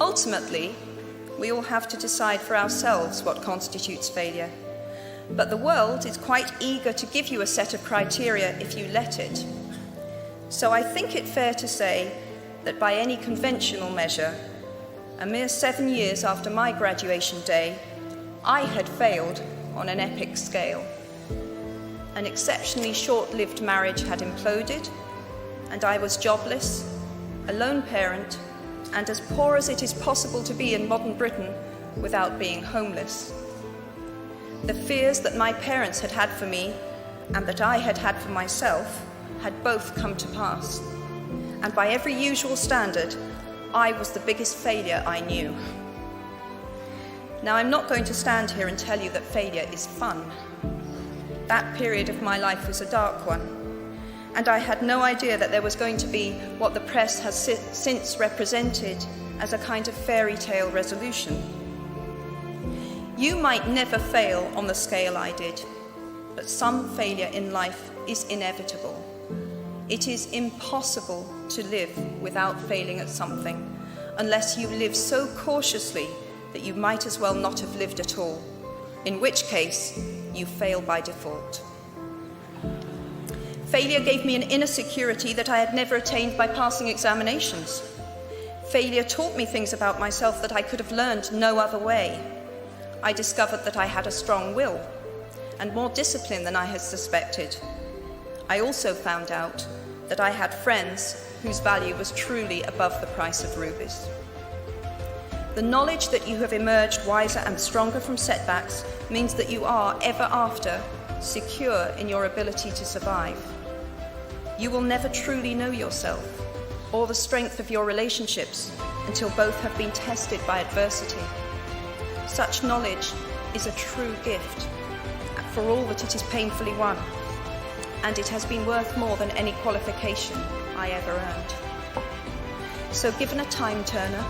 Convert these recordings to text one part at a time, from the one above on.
Ultimately, we all have to decide for ourselves what constitutes failure. But the world is quite eager to give you a set of criteria if you let it. So I think it fair to say that by any conventional measure, a mere 7 years after my graduation day, I had failed on an epic scale. An exceptionally short-lived marriage had imploded, and I was jobless, a lone parent, and as poor as it is possible to be in modern Britain without being homeless. The fears that my parents had had for me and that I had had for myself had both come to pass. And by every usual standard, I was the biggest failure I knew. Now, I'm not going to stand here and tell you that failure is fun. That period of my life was a dark one, and I had no idea that there was going to be what the press has since represented as a kind of fairy tale resolution. You might never fail on the scale I did, but some failure in life is inevitable. It is impossible to live without failing at something, unless you live so cautiously that you might as well not have lived at all, in which case you fail by default. Failure gave me an inner security that I had never attained by passing examinations. Failure taught me things about myself that I could have learned no other way. I discovered that I had a strong will and more discipline than I had suspected. I also found out that I had friends whose value was truly above the price of rubies. The knowledge that you have emerged wiser and stronger from setbacks means that you are, ever after, secure in your ability to survive. You will never truly know yourself or the strength of your relationships until both have been tested by adversity. Such knowledge is a true gift, for all that it is painfully won, and it has been worth more than any qualification I ever earned. So given a time turner,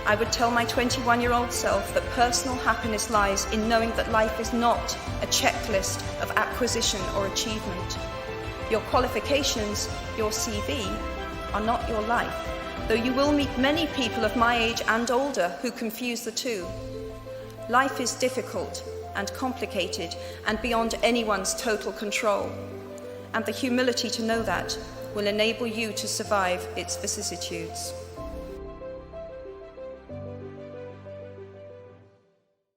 I would tell my 21-year-old self that personal happiness lies in knowing that life is not a checklist of acquisition or achievement. Your qualifications, your CV, are not your life, though you will meet many people of my age and older who confuse the two. Life is difficult and complicated and beyond anyone's total control, and the humility to know that will enable you to survive its vicissitudes.